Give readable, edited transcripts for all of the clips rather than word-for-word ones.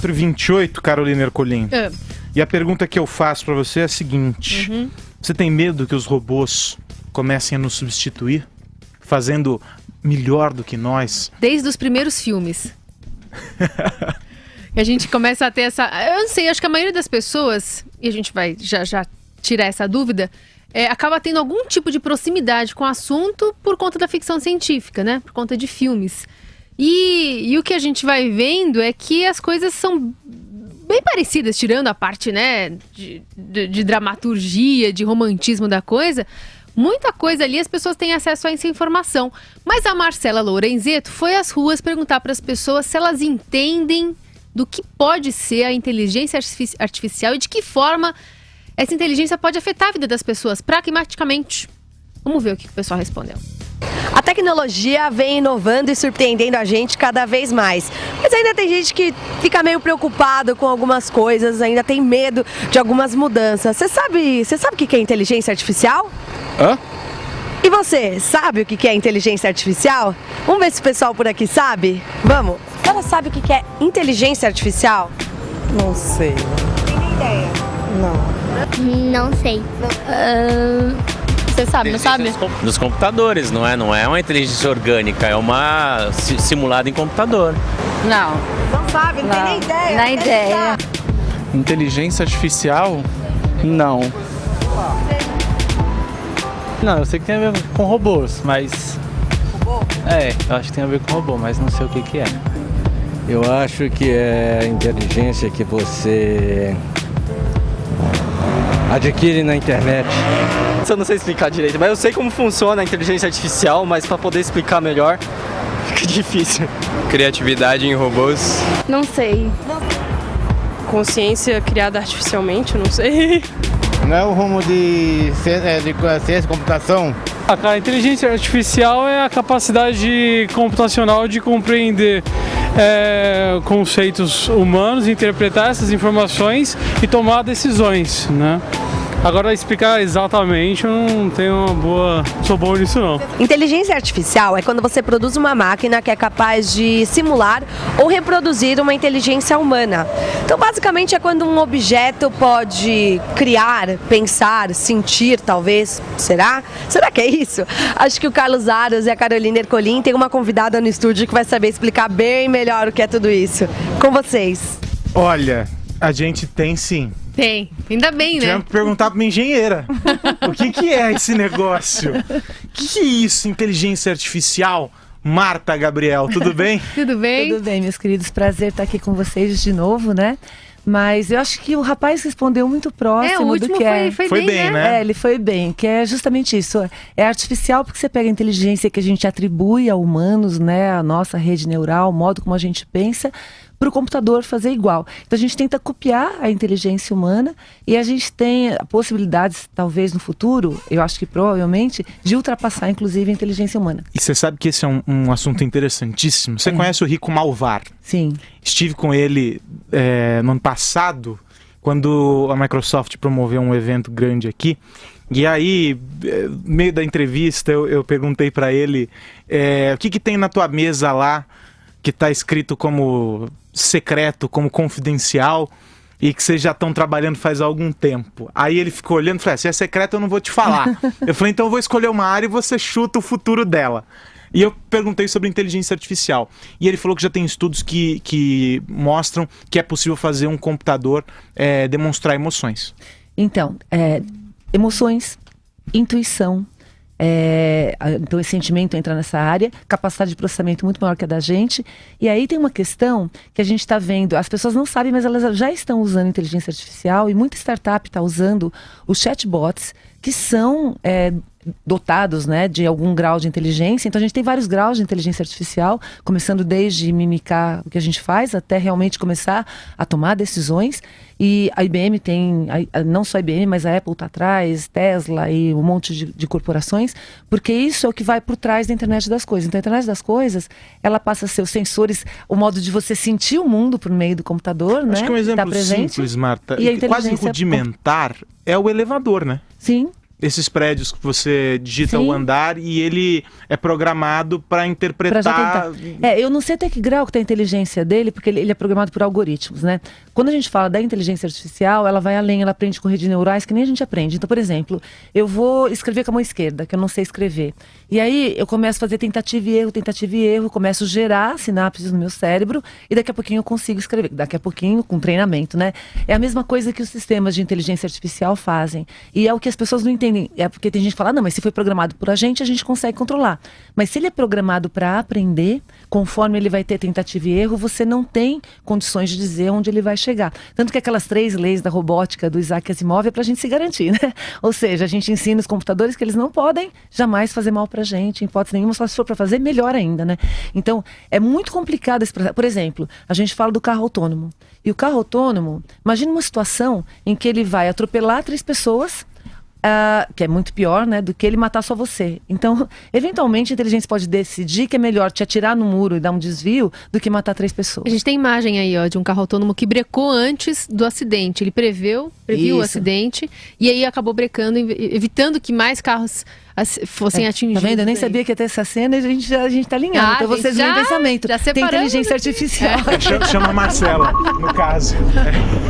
4h28, Carolina Ercolim. E a pergunta que eu faço pra você é a seguinte. Você tem medo que os robôs comecem a nos substituir? Fazendo melhor do que nós? Desde os primeiros filmes. E a gente começa a ter essa... Eu não sei, acho que a maioria das pessoas, e a gente vai já tirar essa dúvida, acaba tendo algum tipo de proximidade com o assunto por conta da ficção científica, né? Por conta de filmes. E o que a gente vai vendo é que as coisas são bem parecidas, tirando a parte, né, de dramaturgia, de romantismo da coisa. Muita coisa ali, as pessoas têm acesso a essa informação. Mas a Marcela Lorenzeto foi às ruas perguntar para as pessoas se elas entendem do que pode ser a inteligência artificial e de que forma essa inteligência pode afetar a vida das pessoas pragmaticamente. Vamos ver o que o pessoal respondeu. A tecnologia vem inovando e surpreendendo a gente cada vez mais. Mas ainda tem gente que fica meio preocupado com algumas coisas, ainda tem medo de algumas mudanças. Você sabe o que é inteligência artificial? Hã? E você, sabe o que é inteligência artificial? Vamos ver se o pessoal por aqui sabe? Vamos! Ela sabe o que é inteligência artificial? Não sei. Tem nem ideia? Não. Não sei. Você sabe, não sabe? Dos computadores, não é uma inteligência orgânica, é uma simulada em computador. Não. Não sabe, não tem nem ideia. Na ideia. Inteligência artificial? Não. Não, eu sei que tem a ver com robôs, mas... Robô? Eu acho que tem a ver com robô, mas não sei o que é. Eu acho que é a inteligência que você adquire na internet. Eu não sei explicar direito, mas eu sei como funciona a inteligência artificial, mas para poder explicar melhor, fica difícil. Criatividade em robôs. Não sei. Consciência criada artificialmente, eu não sei. Não é o rumo de ciência e computação? A inteligência artificial é a capacidade computacional de compreender conceitos humanos, interpretar essas informações e tomar decisões, né? Agora, explicar exatamente, eu não tenho sou bom nisso não. Inteligência artificial é quando você produz uma máquina que é capaz de simular ou reproduzir uma inteligência humana. Então, basicamente, é quando um objeto pode criar, pensar, sentir, talvez. Será? Será que é isso? Acho que o Carlos Aros e a Carolina Ercolim têm uma convidada no estúdio que vai saber explicar bem melhor o que é tudo isso. Com vocês. Olha, a gente tem sim. Tem. Ainda bem, né? Tinha que perguntar pra minha engenheira. O que é esse negócio? O que é isso, inteligência artificial? Marta, Gabriel, tudo bem? Tudo bem? Tudo bem, meus queridos. Prazer estar aqui com vocês de novo, né? Mas eu acho que o rapaz respondeu muito próximo o último do que foi bem, né? Ele foi bem, que é justamente isso. É artificial porque você pega a inteligência que a gente atribui a humanos, né? A nossa rede neural, o modo como a gente pensa, para o computador fazer igual. Então a gente tenta copiar a inteligência humana e a gente tem possibilidades, talvez no futuro, eu acho que provavelmente, de ultrapassar inclusive a inteligência humana. E você sabe que esse é um assunto interessantíssimo. Você conhece o Rico Malvar? Sim. Estive com ele no ano passado, quando a Microsoft promoveu um evento grande aqui. E aí, no meio da entrevista, eu perguntei para ele o que tem na tua mesa lá que está escrito como secreto, como confidencial e que vocês já estão trabalhando faz algum tempo. Aí ele ficou olhando e falou, se é secreto eu não vou te falar. Eu falei, então eu vou escolher uma área e você chuta o futuro dela. E eu perguntei sobre inteligência artificial. E ele falou que já tem estudos que mostram que é possível fazer um computador demonstrar emoções. Então, emoções, intuição, então esse sentimento entra nessa área, capacidade de processamento muito maior que a da gente. E aí tem uma questão que a gente está vendo, as pessoas não sabem, mas elas já estão usando inteligência artificial e muita startup está usando os chatbots que são dotados, né, de algum grau de inteligência. Então a gente tem vários graus de inteligência artificial, começando desde mimicar o que a gente faz até realmente começar a tomar decisões. E a IBM tem, não só a IBM, mas a Apple está atrás, Tesla e um monte de corporações, porque isso é o que vai por trás da internet das coisas. Então a internet das coisas, ela passa a ser os sensores, o modo de você sentir o mundo por meio do computador, né? Acho que um exemplo tá presente, simples, Marta, e a quase rudimentar, é o elevador, né? Sim. esses prédios que você digita o andar e ele é programado para interpretar... Eu não sei até que grau que tá a inteligência dele, porque ele é programado por algoritmos, né? Quando a gente fala da inteligência artificial, ela vai além, ela aprende com redes neurais que nem a gente aprende. Então, por exemplo, eu vou escrever com a mão esquerda, que eu não sei escrever. E aí eu começo a fazer tentativa e erro, começo a gerar sinapses no meu cérebro e daqui a pouquinho eu consigo escrever. Daqui a pouquinho, com treinamento, né? É a mesma coisa que os sistemas de inteligência artificial fazem. E é o que as pessoas não entendem. É porque tem gente que fala, não, mas se foi programado por a gente consegue controlar. Mas se ele é programado para aprender, conforme ele vai ter tentativa e erro, você não tem condições de dizer onde ele vai chegar. Tanto que aquelas 3 leis da robótica do Isaac Asimov é pra gente se garantir, né? Ou seja, a gente ensina os computadores que eles não podem jamais fazer mal pra gente, em hipótese nenhuma, só se for pra fazer, melhor ainda, né? Então, é muito complicado esse processo. Por exemplo, a gente fala do carro autônomo. E o carro autônomo, imagina uma situação em que ele vai atropelar 3 pessoas, que é muito pior, né, do que ele matar só você. Então, eventualmente, a inteligência pode decidir que é melhor te atirar no muro e dar um desvio do que matar 3 pessoas. A gente tem imagem aí, ó, de um carro autônomo que brecou antes do acidente. Ele previu o acidente e aí acabou brecando, evitando que mais carros fossem atingidos. Tá vendo? Eu nem sabia que ia ter essa cena e a gente tá alinhado. Então vocês veem o pensamento. Tem inteligência artificial. Chama a Marcela, no caso.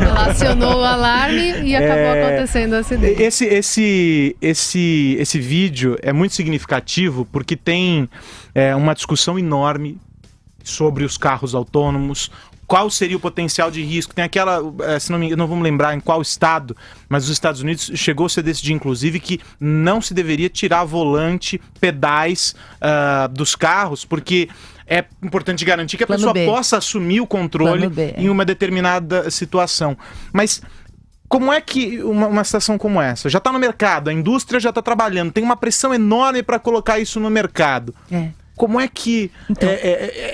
Ela acionou o alarme e acabou acontecendo o acidente. Esse vídeo é muito significativo porque tem uma discussão enorme sobre os carros autônomos. Qual seria o potencial de risco? Tem aquela, se não me engano, não vamos lembrar em qual estado, mas os Estados Unidos chegou-se a decidir, inclusive, que não se deveria tirar volante, pedais dos carros, porque é importante garantir que a pessoa possa assumir o controle em uma determinada situação. Mas como é que uma situação como essa já está no mercado, a indústria já está trabalhando, tem uma pressão enorme para colocar isso no mercado. Como é que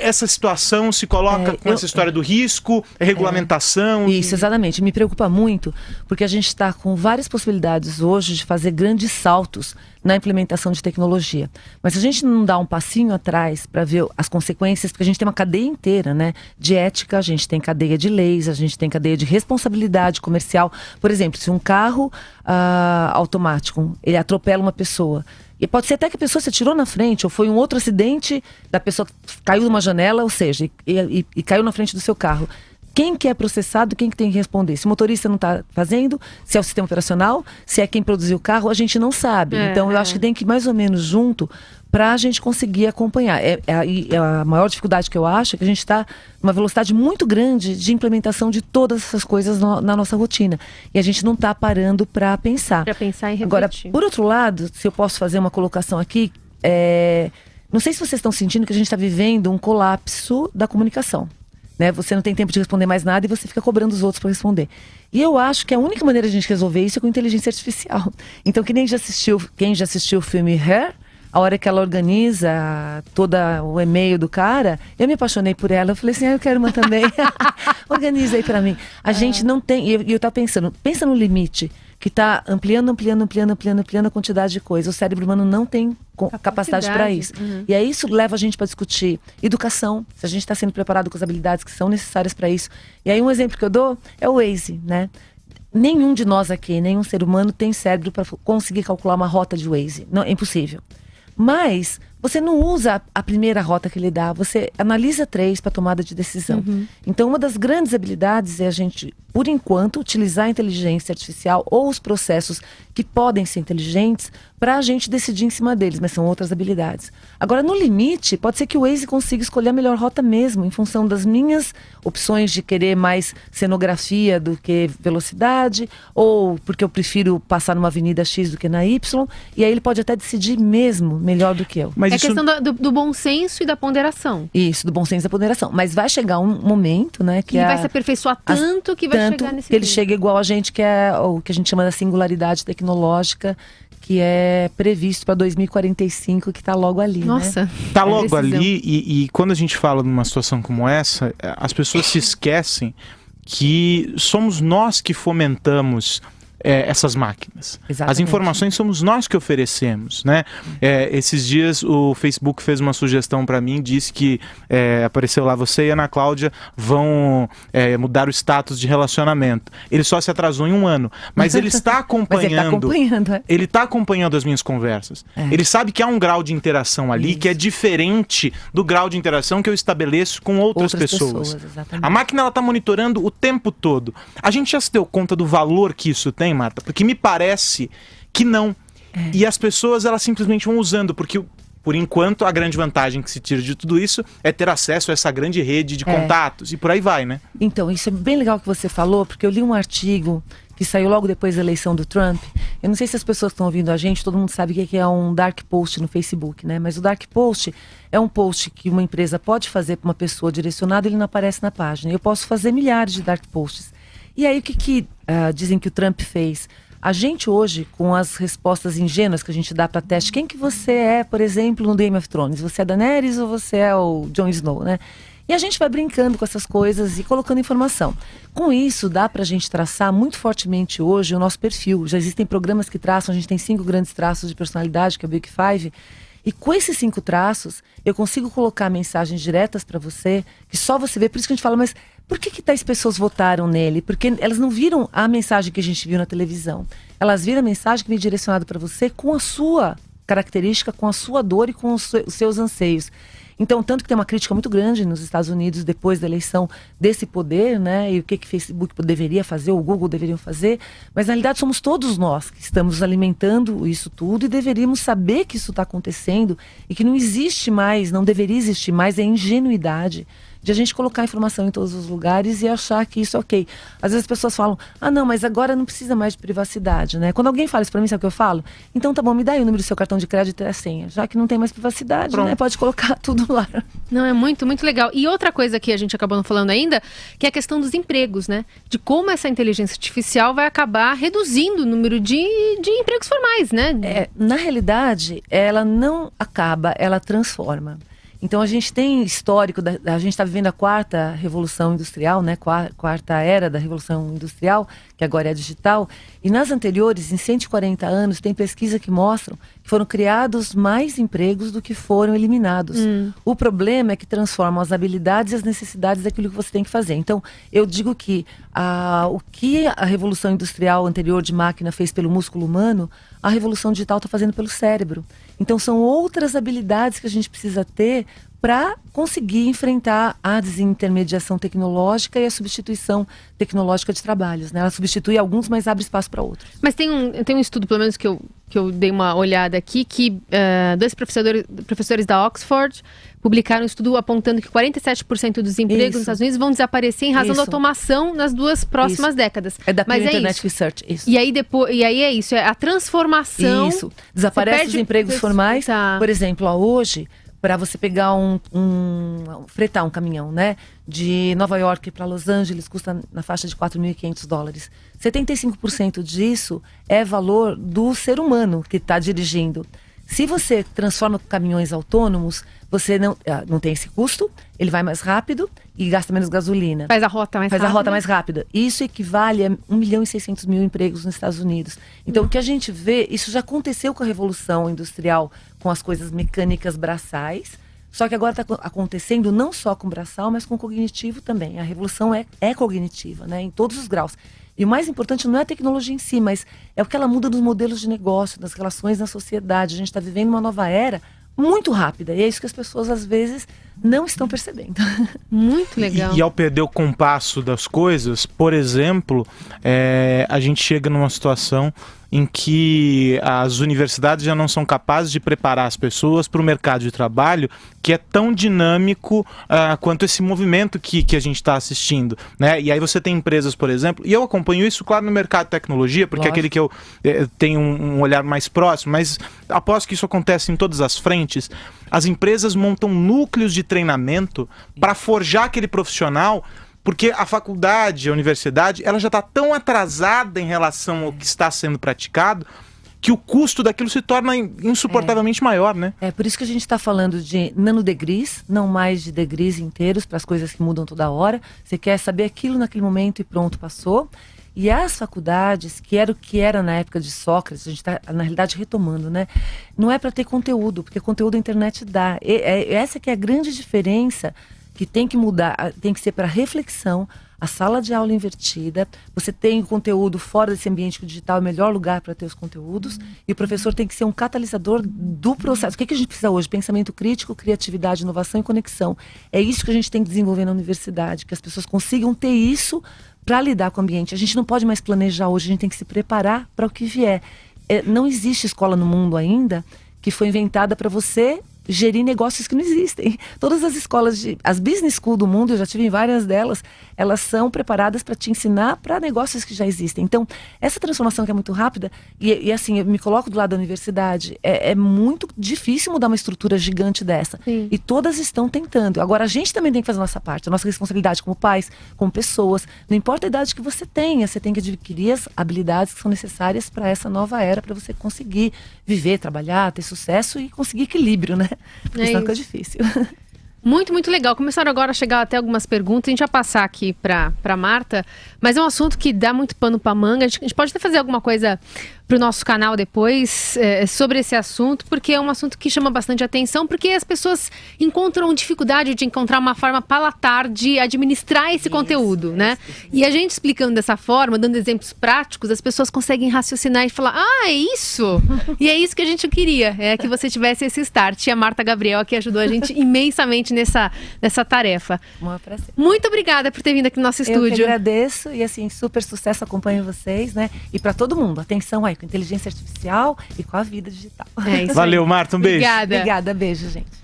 essa situação se coloca com essa história do risco, regulamentação? Isso, exatamente. Me preocupa muito, porque a gente está com várias possibilidades hoje de fazer grandes saltos na implementação de tecnologia. Mas se a gente não dá um passinho atrás para ver as consequências, porque a gente tem uma cadeia inteira, né, de ética, a gente tem cadeia de leis, a gente tem cadeia de responsabilidade comercial. Por exemplo, se um carro automático, ele atropela uma pessoa, e pode ser até que a pessoa se atirou na frente, ou foi um outro acidente da pessoa que caiu numa janela, ou seja, e caiu na frente do seu carro. Quem que é processado, quem que tem que responder? Se o motorista não está fazendo, se é o sistema operacional, se é quem produziu o carro, a gente não sabe. Então eu acho que tem que ir mais ou menos junto para a gente conseguir acompanhar. A maior dificuldade que eu acho é que a gente está numa velocidade muito grande de implementação de todas essas coisas na nossa rotina. E a gente não está parando para pensar. Para pensar e refletir. Agora, por outro lado, se eu posso fazer uma colocação aqui, não sei se vocês estão sentindo que a gente está vivendo um colapso da comunicação. Né? Você não tem tempo de responder mais nada e você fica cobrando os outros para responder. E eu acho que a única maneira de a gente resolver isso é com inteligência artificial. Então, quem já assistiu o filme Her, a hora que ela organiza todo o e-mail do cara, eu me apaixonei por ela. Eu falei assim, eu quero uma também. Organiza aí para mim. A gente não tem... E eu tava pensando, pensa no limite, que está ampliando a quantidade de coisas. O cérebro humano não tem capacidade para isso. E aí isso leva a gente para discutir educação, se a gente está sendo preparado com as habilidades que são necessárias para isso. E aí um exemplo que eu dou é o Waze, né? Nenhum de nós aqui, nenhum ser humano tem cérebro para conseguir calcular uma rota de Waze. Não, é impossível. Mas você não usa a primeira rota que ele dá, você analisa 3 para tomada de decisão. Então, uma das grandes habilidades é a gente, por enquanto, utilizar a inteligência artificial ou os processos que podem ser inteligentes para a gente decidir em cima deles, mas são outras habilidades. Agora, no limite, pode ser que o Waze consiga escolher a melhor rota mesmo, em função das minhas opções de querer mais cenografia do que velocidade, ou porque eu prefiro passar numa avenida X do que na Y, e aí ele pode até decidir mesmo melhor do que eu. Mas questão do bom senso e da ponderação. Isso, do bom senso e da ponderação. Mas vai chegar um momento, né, que ele vai se aperfeiçoar tanto que vai chegar nesse que ele chega igual a gente, que é o que a gente chama da singularidade tecnológica, que é previsto para 2045, que está logo ali. Nossa. Né? Está logo ali e quando a gente fala de uma situação como essa, as pessoas se esquecem que somos nós que fomentamos essas máquinas. Exatamente. As informações somos nós que oferecemos, né? Esses dias o Facebook fez uma sugestão para mim, disse que apareceu lá, você e Ana Cláudia vão mudar o status de relacionamento. Ele só se atrasou em 1 ano, mas ele está acompanhando. Ele está acompanhando as minhas conversas. Ele sabe que há um grau de interação ali que é diferente do grau de interação que eu estabeleço com outras pessoas. A máquina ela está monitorando o tempo todo. A gente já se deu conta do valor que isso tem, Marta? Porque me parece que não. E as pessoas elas simplesmente vão usando, porque por enquanto a grande vantagem que se tira de tudo isso é ter acesso a essa grande rede de contatos e por aí vai, né? Então, isso é bem legal que você falou, porque eu li um artigo que saiu logo depois da eleição do Trump. Eu não sei se as pessoas que estão ouvindo a gente, todo mundo sabe o que é um dark post no Facebook, né? Mas o dark post é um post que uma empresa pode fazer para uma pessoa direcionada e ele não aparece na página. Eu posso fazer milhares de dark posts. E aí o que dizem que o Trump fez? A gente hoje, com as respostas ingênuas que a gente dá para teste, quem que você é, por exemplo, no Game of Thrones? Você é Daenerys ou você é o Jon Snow, né? E a gente vai brincando com essas coisas e colocando informação. Com isso, dá para a gente traçar muito fortemente hoje o nosso perfil. Já existem programas que traçam, a gente tem 5 grandes traços de personalidade, que é o Big Five. E com esses 5 traços, eu consigo colocar mensagens diretas para você, que só você vê. Por isso que a gente fala, mas por que tais pessoas votaram nele? Porque elas não viram a mensagem que a gente viu na televisão. Elas viram a mensagem que vem direcionada para você com a sua característica, com a sua dor e com os seus anseios. Então, tanto que tem uma crítica muito grande nos Estados Unidos depois da eleição desse poder, né? E o que o Facebook deveria fazer, o Google deveriam fazer. Mas, na realidade, somos todos nós que estamos alimentando isso tudo e deveríamos saber que isso está acontecendo e que não existe mais, não deveria existir mais a ingenuidade de a gente colocar informação em todos os lugares e achar que isso é ok. Às vezes as pessoas falam, não, mas agora não precisa mais de privacidade, né? Quando alguém fala isso pra mim, sabe o que eu falo? Então tá bom, me dá aí o número do seu cartão de crédito e a senha. Já que não tem mais privacidade, né? Pode colocar tudo lá. Não, é muito, muito legal. E outra coisa que a gente acabou não falando ainda, que é a questão dos empregos, né? De como essa inteligência artificial vai acabar reduzindo o número de empregos formais, né? Na realidade, ela não acaba, ela transforma. Então a gente tem histórico, a gente está vivendo a 4ª revolução industrial, né? 4ª era da revolução industrial, que agora é a digital. E nas anteriores, em 140 anos, tem pesquisa que mostram que foram criados mais empregos do que foram eliminados. O problema é que transformam as habilidades e as necessidades daquilo que você tem que fazer. Então, eu digo que o que a revolução industrial anterior de máquina fez pelo músculo humano, a revolução digital está fazendo pelo cérebro. Então, são outras habilidades que a gente precisa ter para conseguir enfrentar a desintermediação tecnológica e a substituição tecnológica de trabalhos, né? Ela substitui alguns, mas abre espaço para outros. Mas tem um estudo, pelo menos que eu dei uma olhada aqui, que 2 professores da Oxford publicaram um estudo apontando que 47% dos empregos nos Estados Unidos vão desaparecer em razão da automação nas 2 próximas décadas. É da Mas Internet Research, isso. E aí é isso, é a transformação. Isso, desaparece os empregos formais. Por exemplo, hoje, para você pegar fretar um caminhão, né? De Nova York para Los Angeles custa na faixa de $4.500. 75% disso é valor do ser humano que está dirigindo. Se você transforma caminhões autônomos, você não tem esse custo, ele vai mais rápido e gasta menos gasolina. Faz a rota mais rápida. Isso equivale a 1.600.000 empregos nos Estados Unidos. Então, o que a gente vê, isso já aconteceu com a Revolução Industrial, com as coisas mecânicas braçais, só que agora está acontecendo não só com braçal, mas com cognitivo também. A revolução é cognitiva, né, em todos os graus. E o mais importante não é a tecnologia em si, mas é o que ela muda nos modelos de negócio, nas relações na sociedade. A gente está vivendo uma nova era muito rápida. E é isso que as pessoas, às vezes, não estão percebendo. Muito legal. E ao perder o compasso das coisas, por exemplo, a gente chega numa situação em que as universidades já não são capazes de preparar as pessoas para o mercado de trabalho, que é tão dinâmico quanto esse movimento que a gente está assistindo, né? E aí você tem empresas, por exemplo, e eu acompanho isso, claro, no mercado de tecnologia, porque é aquele que eu tenho um olhar mais próximo, mas aposto que isso acontece em todas as frentes. As empresas montam núcleos de treinamento para forjar aquele profissional, porque a faculdade, a universidade, ela já está tão atrasada em relação ao que está sendo praticado, que o custo daquilo se torna insuportavelmente maior, né? É por isso que a gente está falando de nanodegrees, não mais de degrees inteiros, para as coisas que mudam toda hora. Você quer saber aquilo naquele momento e pronto, passou. E as faculdades, que era o que era na época de Sócrates, a gente está, na realidade, retomando, né? Não é para ter conteúdo, porque conteúdo a internet dá. Essa que é a grande diferença, que tem que mudar, tem que ser para reflexão, a sala de aula invertida, você tem o conteúdo fora desse ambiente que o digital é o melhor lugar para ter os conteúdos, e o professor tem que ser um catalisador do processo. O que a gente precisa hoje? Pensamento crítico, criatividade, inovação e conexão. É isso que a gente tem que desenvolver na universidade, que as pessoas consigam ter isso para lidar com o ambiente. A gente não pode mais planejar hoje, a gente tem que se preparar para o que vier. Não existe escola no mundo ainda que foi inventada para você gerir negócios que não existem. Todas as escolas, as business school do mundo, eu já tive em várias delas, elas são preparadas para te ensinar para negócios que já existem. Então, essa transformação que é muito rápida, e assim, eu me coloco do lado da universidade, é muito difícil mudar uma estrutura gigante dessa. Sim. E todas estão tentando. Agora, a gente também tem que fazer a nossa parte, a nossa responsabilidade como pais, como pessoas. Não importa a idade que você tenha, você tem que adquirir as habilidades que são necessárias para essa nova era, para você conseguir viver, trabalhar, ter sucesso e conseguir equilíbrio, né? Porque senão fica difícil. Muito, muito legal. Começaram agora a chegar até algumas perguntas. A gente vai passar aqui para Marta, mas é um assunto que dá muito pano para manga. A gente pode até fazer alguma coisa para o nosso canal depois sobre esse assunto, porque é um assunto que chama bastante atenção, porque as pessoas encontram dificuldade de encontrar uma forma palatar de administrar esse conteúdo, né? E a gente explicando dessa forma, dando exemplos práticos, as pessoas conseguem raciocinar e falar, é isso! E é isso que a gente queria, que você tivesse esse start. E a Marta Gabriel que ajudou a gente imensamente nessa tarefa. Muito obrigada por ter vindo aqui no nosso estúdio. Eu que agradeço e assim, super sucesso, acompanho vocês, né? E para todo mundo, atenção aí com inteligência artificial e com a vida digital. Valeu, Marta, um beijo. Obrigada. Obrigada, beijo, gente.